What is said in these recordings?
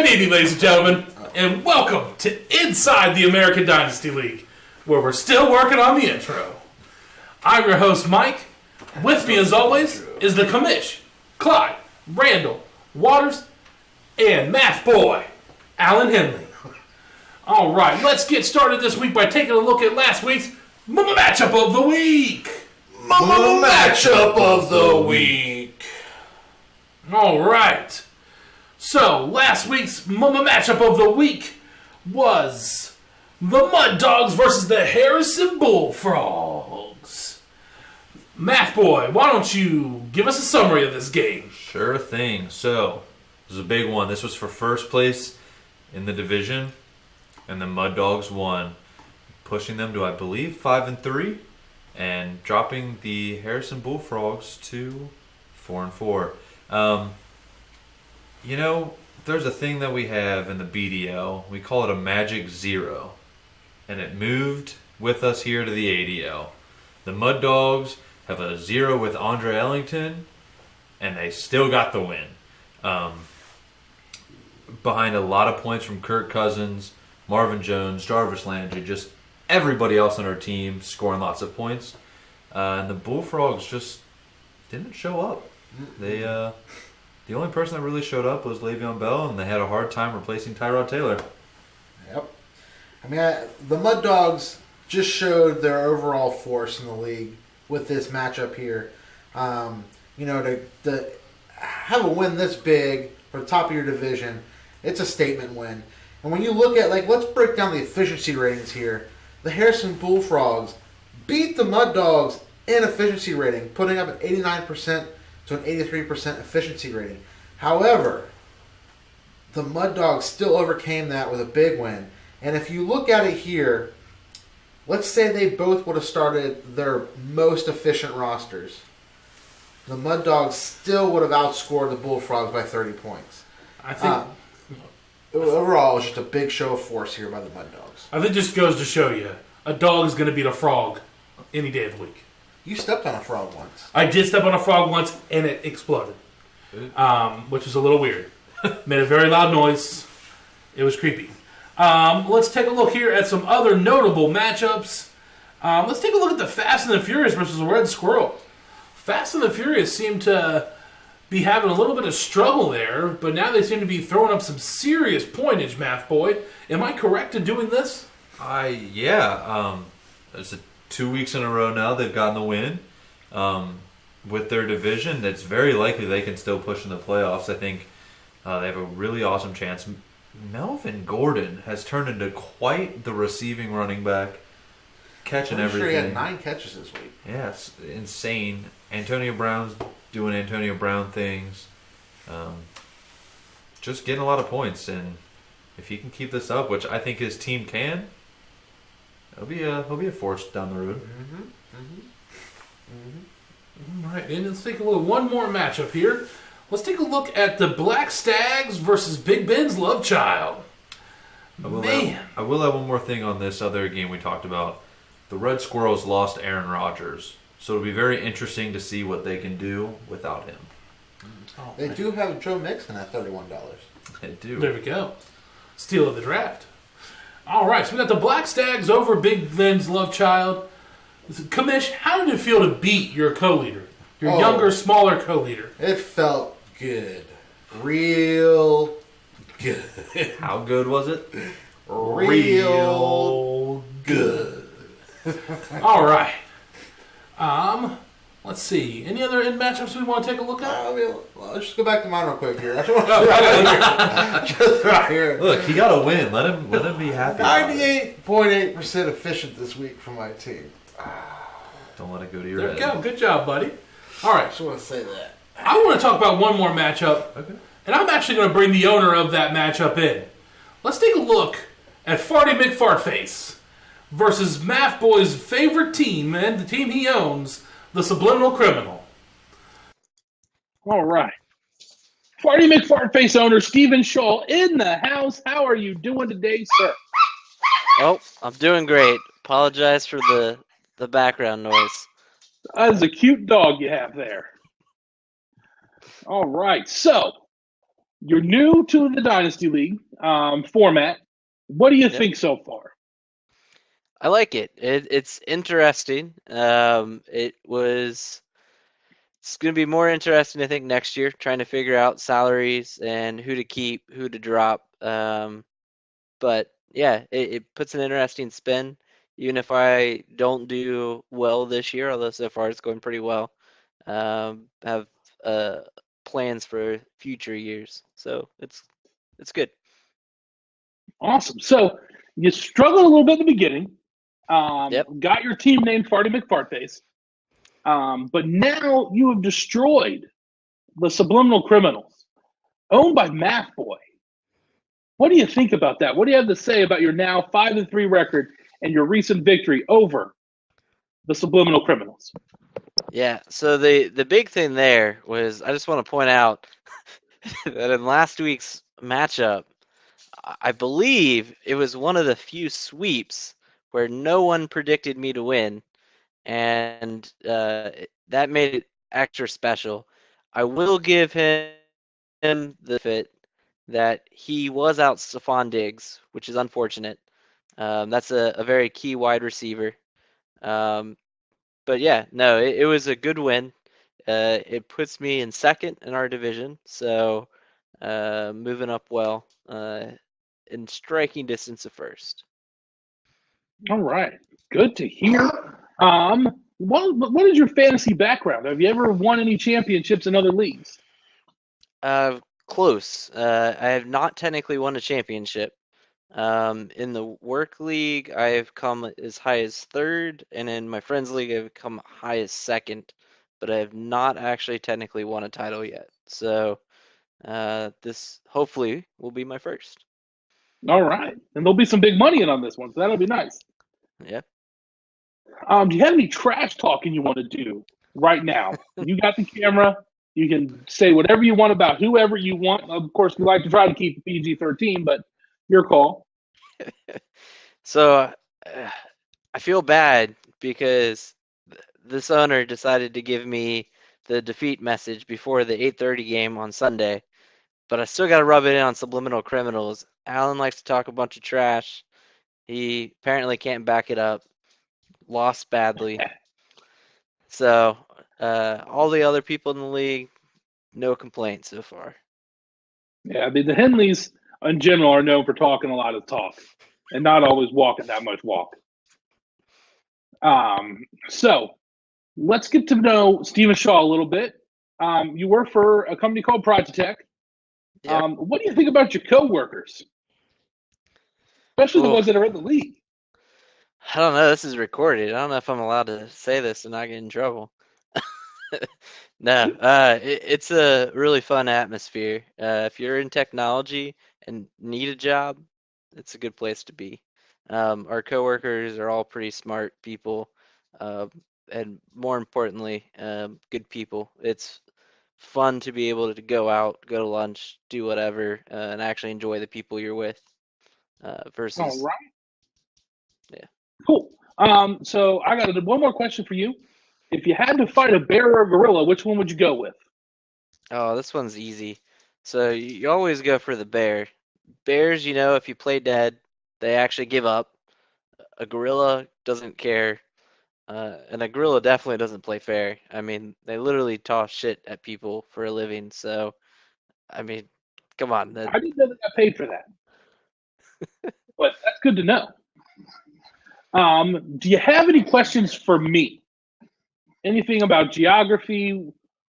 Good evening, ladies and gentlemen, and welcome to Inside the American Dynasty League, where we're still working on the intro. I'm your host, Mike. With me, as always, is the commish, Clyde, Randall, Waters, and Math Boy, Alan Henley. All right, let's get started this week by taking a look at last week's matchup of the week. Matchup of the week. All right. So, last week's matchup of the week was the Mud Dogs versus the Harrison Bullfrogs. Math Boy, why don't you give us a summary of this game? Sure thing. So, this was a big one. This was for first place in the division, and the Mud Dogs won, pushing them to, I believe, 5-3, and dropping the Harrison Bullfrogs to 4-4. You know, there's a thing that we have in the BDL. We call it a magic zero. And it moved with us here to the ADL. The Mud Dogs have a 0 with Andre Ellington, and they still got the win. Behind a lot of points from Kirk Cousins, Marvin Jones, Jarvis Landry, just everybody else on our team scoring lots of points. And the Bullfrogs just didn't show up. The only person that really showed up was Le'Veon Bell, and they had a hard time replacing Tyrod Taylor. Yep. I mean, the Mud Dogs just showed their overall force in the league with this matchup here. To have a win this big for the top of your division, it's a statement win. And when you look at, let's break down the efficiency ratings here. The Harrison Bullfrogs beat the Mud Dogs in efficiency rating, putting up an 89% to an 83% efficiency rating. However, the Mud Dogs still overcame that with a big win. And if you look at it here, let's say they both would have started their most efficient rosters. The Mud Dogs still would have outscored the Bullfrogs by 30 points. I think overall, it's just a big show of force here by the Mud Dogs. I think it just goes to show you, a dog is going to beat a frog any day of the week. You stepped on a frog once. I did step on a frog once, and it exploded, which was a little weird. Made a very loud noise. It was creepy. Let's take a look here at some other notable matchups. Let's take a look at the Fast and the Furious versus the Red Squirrel. Fast and the Furious seem to be having a little bit of struggle there, but now they seem to be throwing up some serious pointage, Math Boy. Am I correct in doing this? Yeah. There's 2 weeks in a row now they've gotten the win. With their division, it's very likely they can still push in the playoffs. I think they have a really awesome chance. Melvin Gordon has turned into quite the receiving running back, catching everything. Sure, he had 9 catches this week. Yeah, it's insane. Antonio Brown's doing Antonio Brown things. Just getting a lot of points, and if he can keep this up, which I think his team can, he'll be a force down the road. All right, and let's take a look at one more matchup here. Let's take a look at the Black Stags versus Big Ben's Love Child. I will add one more thing on this other game we talked about. The Red Squirrels lost Aaron Rodgers, so it'll be very interesting to see what they can do without him. They do have Joe Mixon at $31. They do. There we go. Steal of the draft. All right, so we got the Black Stags over Big Ben's Love Child. Commish, how did it feel to beat your co-leader? Your younger, smaller co-leader? It felt good. Real good. How good was it? Real good. All right. Let's see. Any other matchups we want to take a look at? Let's just go back to mine real quick here. I just want to just right here. Look, he got a win. Let him be happy. 98.8% efficient this week for my team. Don't let it go to your There head. we go. Good job, buddy. All right. I just want to say that. I want to talk about one more matchup. Okay. And I'm actually going to bring the owner of that matchup in. Let's take a look at Farty McFartface versus Math Boy's favorite team and the team he owns, the Subliminal Criminal. All right. Farty McFartface owner Stephen Shaw in the house. How are you doing today, sir? Oh, I'm doing great. Apologize for the background noise. That's a cute dog you have there. All right. So, You're new to the Dynasty League format. What do you Yep. think so far? I like it. It's interesting. It's going to be more interesting, I think, next year, trying to figure out salaries and who to keep, who to drop. But yeah, it puts an interesting spin. Even if I don't do well this year, although so far it's going pretty well, have uh, plans for future years. So it's good. Awesome. So you struggled a little bit in the beginning. Yep. Got your team named Farty McFartface. But now you have destroyed the Subliminal Criminals, owned by Math Boy. What do you think about that? What do you have to say about your now 5-3 record and your recent victory over the Subliminal Criminals? Yeah. So the big thing there was I just want to point out that in last week's matchup, I believe it was one of the few sweeps where no one predicted me to win, and that made it extra special. I will give him the fit that he was out Stephon Diggs, which is unfortunate. That's a very key wide receiver. Um, but yeah, no, it was a good win. It puts me in second in our division, so moving up well in striking distance of first. All right. Good to hear. What is your fantasy background? Have you ever won any championships in other leagues? Close. I have not technically won a championship. In the work league, I've come as high as third, and in my friends league, I've come high as second, but I have not actually technically won a title yet. So this hopefully will be my first. All right. And there'll be some big money in on this one, so that'll be nice. Yeah. Do you have any trash talking you want to do right now? You got the camera. You can say whatever you want about whoever you want. Of course, we like to try to keep it PG-13, but your call. So I feel bad because this owner decided to give me the defeat message before the 8:30 game on Sunday, but I still got to rub it in on Subliminal Criminals. Alan likes to talk a bunch of trash. He apparently can't back it up. Lost badly. So all the other people in the league, no complaints so far. Yeah, the Henleys in general are known for talking a lot of talk and not always walking that much walk. So let's get to know Stephen Shaw a little bit. You work for a company called Project Tech. Yep. What do you think about your coworkers, especially the ones that are in the league? I don't know. This is recorded. I don't know if I'm allowed to say this and not get in trouble. No, it's a really fun atmosphere. If you're in technology and need a job, it's a good place to be. Our coworkers are all pretty smart people, uh, and more importantly, good people. It's fun to be able to go out, go to lunch, do whatever, and actually enjoy the people you're with. All Versus, right. yeah. Cool. So I got one more question for you. If you had to fight a bear or a gorilla, which one would you go with? Oh, this one's easy. So you always go for the bear. Bears, if you play dead, they actually give up. A gorilla doesn't care. And a gorilla definitely doesn't play fair. I mean, they literally toss shit at people for a living. So, I mean, come on. I didn't know they got paid for that, but that's good to know. Do you have any questions for me? Anything about geography,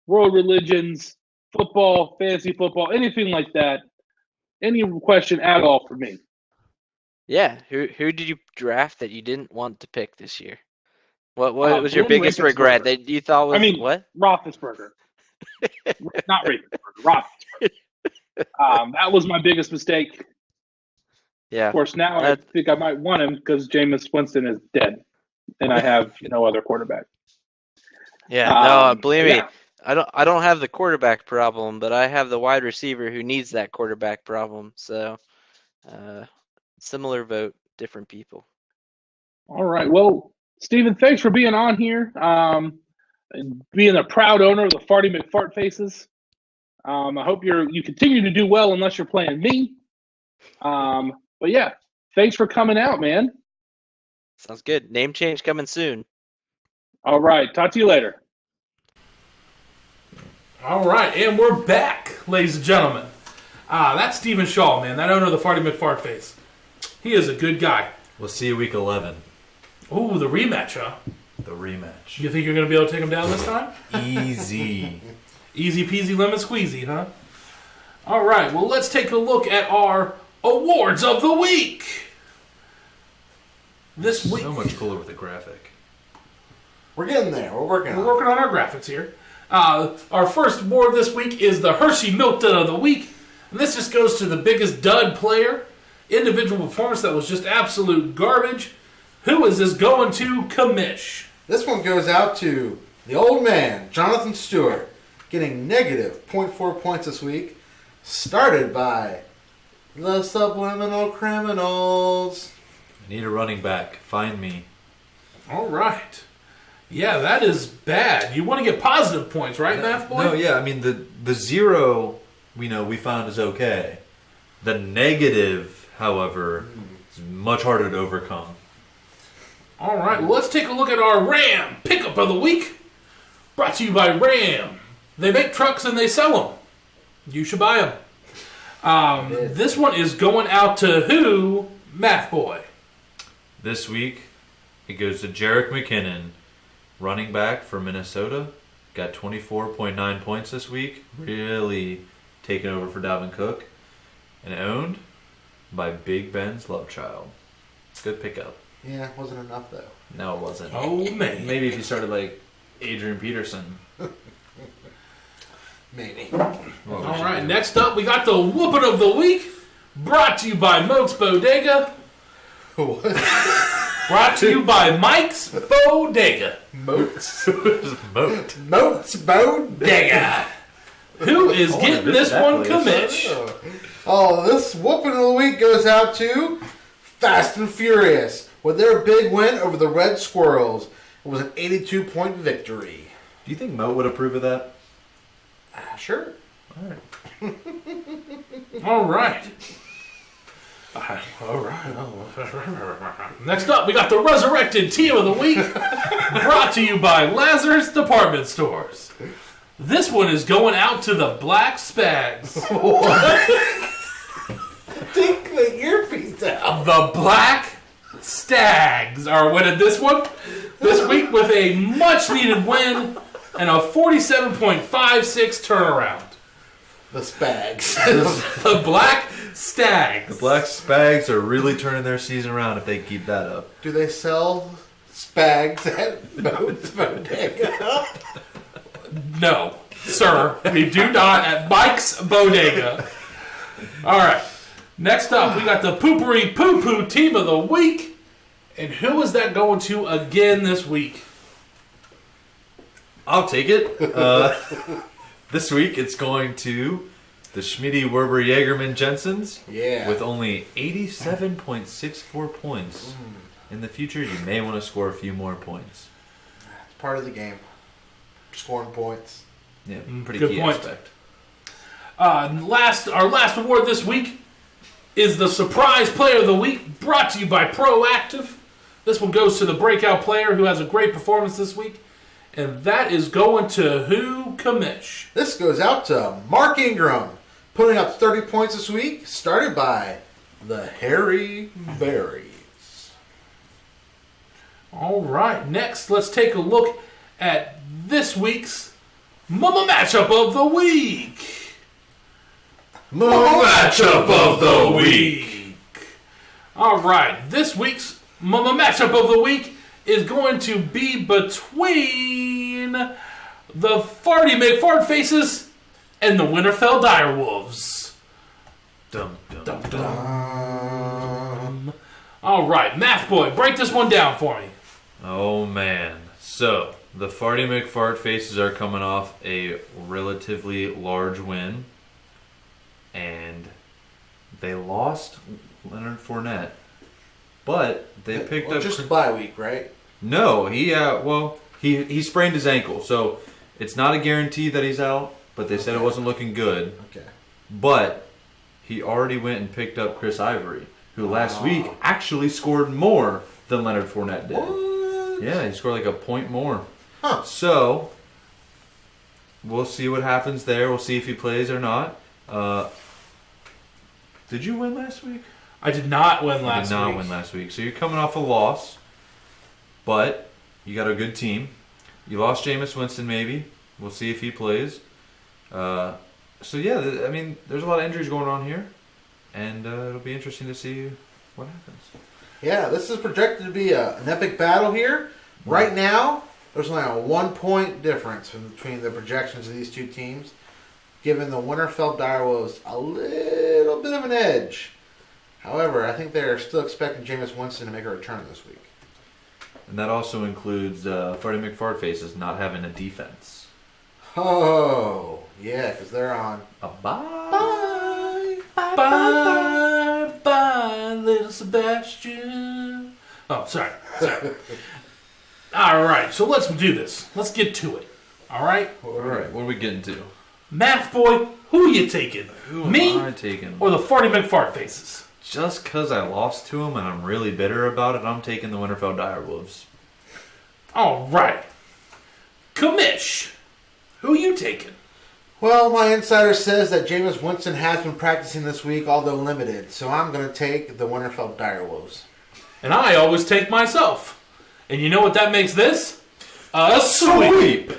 world religions, football, fantasy football, anything like that? Any question at all for me? Yeah. Who did you draft that you didn't want to pick this year? What was your Ben biggest regret that you thought was what? Roethlisberger. Not Ravensburger, Roethlisberger. That was my biggest mistake. Yeah. Of course, now I think I might want him because Jameis Winston is dead, and I have no other quarterback. Yeah, no, believe me, I don't have the quarterback problem, but I have the wide receiver who needs that quarterback problem. So, similar vote, different people. All right. Well, Stephen, thanks for being on here. And being a proud owner of the Farty McFart Faces. I hope you continue to do well unless you're playing me. But yeah, thanks for coming out, man. Sounds good. Name change coming soon. All right, talk to you later. All right, and we're back, ladies and gentlemen. That's Stephen Shaw, man, that owner of the Farty McFartface. He is a good guy. We'll see you week 11. Ooh, the rematch, huh? The rematch. You think you're going to be able to take him down this time? Easy. Easy peasy lemon squeezy, huh? All right, well, let's take a look at our awards of the week. This week. So much cooler with the graphic. We're getting there. We're working on our graphics here. Our first award this week is the Hershey Milk Dud of the Week. And this just goes to the biggest dud player. Individual performance that was just absolute garbage. Who is this going to? Commish. This one goes out to the old man, Jonathan Stewart, getting negative 0.4 points this week. Started by the Subliminal Criminals. I need a running back. Find me. All right. Yeah, that is bad. You want to get positive points, right, Math Boy? No, yeah, I mean, the zero we found is okay. The negative, however, is much harder to overcome. All right, well, let's take a look at our Ram Pickup of the Week. Brought to you by Ram. They make trucks and they sell them. You should buy them. This one is going out to who? Math Boy. This week, it goes to Jerick McKinnon, running back for Minnesota. Got 24.9 points this week. Really taking over for Dalvin Cook. And owned by Big Ben's love child. Good pickup. Yeah, wasn't enough though. No, it wasn't. Oh, man. Maybe if you started like Adrian Peterson. Maybe. All right, next up, we got the Whoopin' of the Week. Brought to you by Moke's Bodega. What? Brought to you by Mike's Bodega. Moats? Moat. Moats Bodega. Who is getting this one, Commish? Oh, this whooping of the week goes out to Fast and Furious with their big win over the Red Squirrels. It was an 82-point victory. Do you think Moat would approve of that? Sure. All right. Next up, we got the Resurrected Team of the Week. Brought to you by Lazarus Department Stores. This one is going out to the Black Spags. Take the earpiece out. The Black Stags are winning this one this week with a much-needed win and a 47.56 turnaround. The Spags. The Black Stags. The Black Spags are really turning their season around if they keep that up. Do they sell Spags at Moats Bodega? No, sir. We do not at Mike's Bodega. All right. Next up, we got the Poopery Poo Poo Team of the Week. And who is that going to again this week? I'll take it. This week it's going to the Schmitty Werber Jagerman Jensens. Yeah. With only 87.64 points. In the future, you may want to score a few more points. It's part of the game. Scoring points. Yeah, pretty Good key point. aspect. Our last award this week is the Surprise Player of the Week, brought to you by Proactive. This one goes to the breakout player who has a great performance this week, and that is going to who, Commish? This goes out to Mark Ingram, putting up 30 points this week, started by the Harry Berries. All right, next let's take a look at this week's Mama Matchup of the Week. Mama Matchup of the Week. All right, this week's Mama Matchup of the Week is going to be between the Farty McFartfaces and the Winterfell Direwolves. Dum, dum, Dum, dum. All right, Math Boy, break this one down for me. Oh, man. So, the Farty McFartfaces are coming off a relatively large win. And they lost Leonard Fournette. But they picked up... Just a bye week, right? No, he sprained his ankle. So, it's not a guarantee that he's out. but they said it wasn't looking good. Okay. But he already went and picked up Chris Ivory, who last week actually scored more than Leonard Fournette did. What? Yeah, he scored like a point more. Huh. So, we'll see what happens there. We'll see if he plays or not. Did you win last week? I did not win You last did not week. win last week. So you're coming off a loss, but you got a good team. You lost Jameis Winston maybe. We'll see if he plays. So yeah, I mean, there's a lot of injuries going on here, and it'll be interesting to see what happens. Yeah, this is projected to be an epic battle here. Right now, there's only a 1 point difference between the projections of these two teams, giving the Winterfeld Direwolves a little bit of an edge. However, I think they're still expecting Jameis Winston to make a return this week. And that also includes Freddie McFartfaces not having a defense. Oh, yeah, because they're on. Bye. Bye, little Sebastian. Oh, sorry. All right, so let's do this. Let's get to it. All right? All right, what are we getting to? Math boy, who are you taking? Me Am I taking? or the Farty McFartfaces? Just because I lost to him and I'm really bitter about it, I'm taking the Winterfeld Direwolves. All right. Commish, who you taking? Well, my insider says that Jameis Winston has been practicing this week, although limited. So I'm going to take the Winterfeld Direwolves. And I always take myself. And you know what that makes this? A sweep.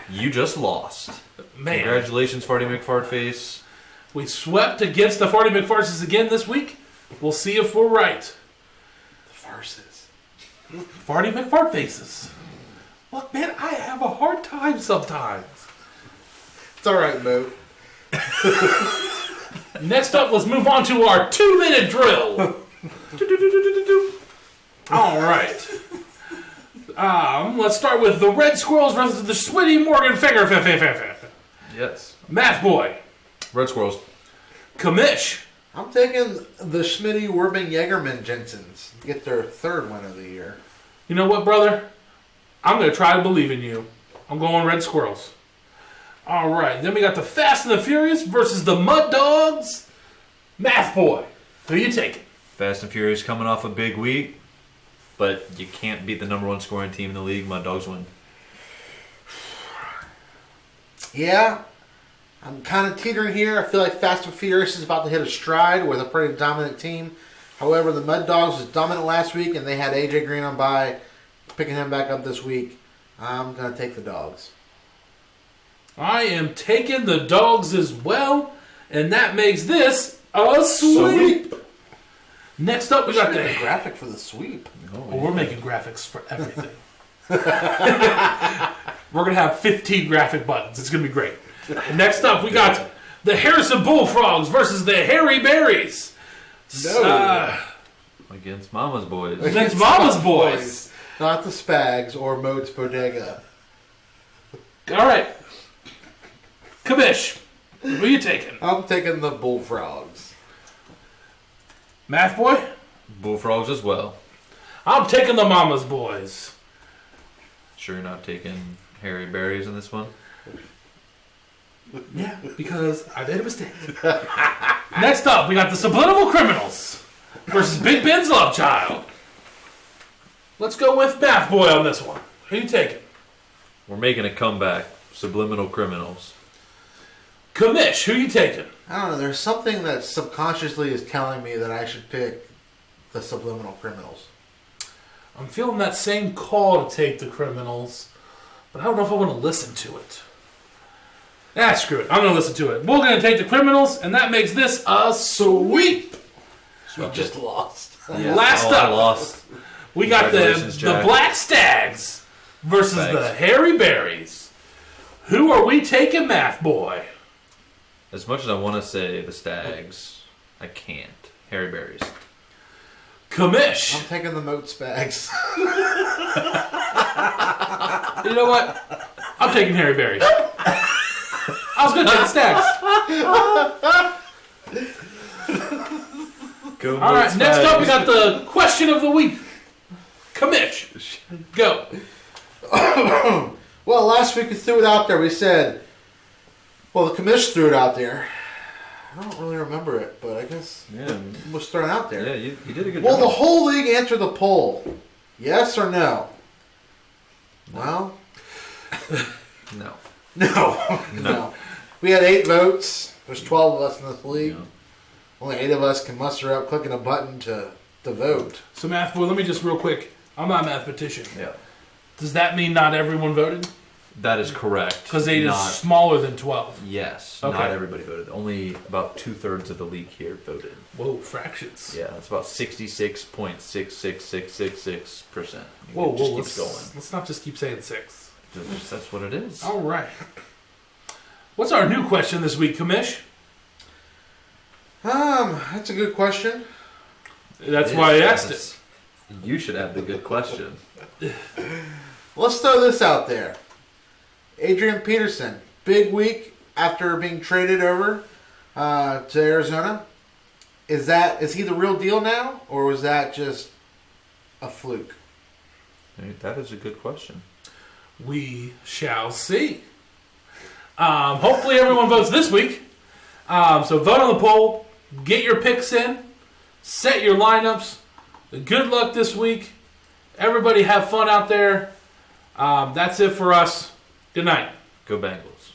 You just lost. Man, Congratulations, Farty McFartface. we swept against the Farty McFarces again this week. We'll see if we're right. The farces. Farty McFartfaces. Look, man, I have a hard time sometimes. It's all right, Moot. Next up, let's move on to our 2-minute drill. All right. Let's start with the Red Squirrels versus the Switty Morgan Finger. Yes. Math boy. Red Squirrels. Commish. I'm taking the Schmitty Werbing Jagerman Jensens. Get their third win of the year. You know what, brother? I'm going to try to believe in you. I'm going Red Squirrels. All right. Then we got the Fast and the Furious versus the Mud Dogs. Math boy. Who you taking? Fast and Furious coming off a big week, but you can't beat the number one scoring team in the league. Mud Dogs win. Yeah, I'm kind of teetering here. I feel like Fast and Furious is about to hit a stride with a pretty dominant team. However, the Mud Dogs was dominant last week, and they had AJ Green on bye, picking him back up this week. I'm going to take the Dogs. I am taking the Dogs as well, and that makes this a sweep. Next up, we got the graphic for the sweep. Well, we're making graphics for everything. We're going to have 15 graphic buttons. It's going to be great. Next up, we got the Harrison Bullfrogs versus the Harry Berries. Against Mama's boys. Against Mama's boys. Not the Spags or Mode's Bodega. All right. Kabish, who are you taking? I'm taking the Bullfrogs. Math boy? Bullfrogs as well. I'm taking the Mama's boys. Sure you're not taking Harry Berries in this one? Yeah, because I made a mistake. Next up, we got the Subliminal Criminals versus Big Ben's Love Child. Let's go with Math Boy on this one. Who you taking? We're making a comeback. Subliminal Criminals. Kamish, who you taking? I don't know. There's something that subconsciously is telling me that I should pick the Subliminal Criminals. I'm feeling that same call to take the Criminals, but I don't know if I want to listen to it. Screw it. I'm going to listen to it. We're going to take the Criminals, and that makes this a sweep. We just lost. Yeah. Last I up, lost. we got the Congratulations, Jack. Black Stags versus the Hairy Berries. Who are we taking, Math Boy? As much as I want to say the Stags, I can't. Harry Berries. Kamish. I'm taking the Moat Spags. You know what? I'm taking Harry Berries. I was going to take the Stags. Go All right, next up we got the question of the week. Kamish, go. Well, last week we threw it out there. We said, Well, the commish threw it out there. I don't really remember it, but I guess it was thrown out there. Yeah, you did a good Will job. the whole league answer the poll? Yes or no? Well, No. no. We had 8 votes. There's 12 of us in this league. No. Only 8 of us can muster up clicking a button to vote. So, Math Boy, let me just real quick. I'm not a mathematician. Yeah. Does that mean not everyone voted? That is correct. Because 8 is smaller than 12. Yes, Okay. not everybody voted. Only about 2/3 of the league here voted. Whoa, fractions. Yeah, it's about 66.66666%. Whoa, just let's, keeps going. let's not just keep saying 6. That's what it is. All right. What's our new question this week, Commish? That's a good question. That's why I asked it. You should have the good question. Let's throw this out there. Adrian Peterson, big week after being traded over to Arizona. Is he the real deal now, or was that just a fluke? That is a good question. We shall see. Hopefully everyone votes this week. So vote on the poll. Get your picks in. Set your lineups. Good luck this week. Everybody have fun out there. That's it for us. Good night. Go Bengals.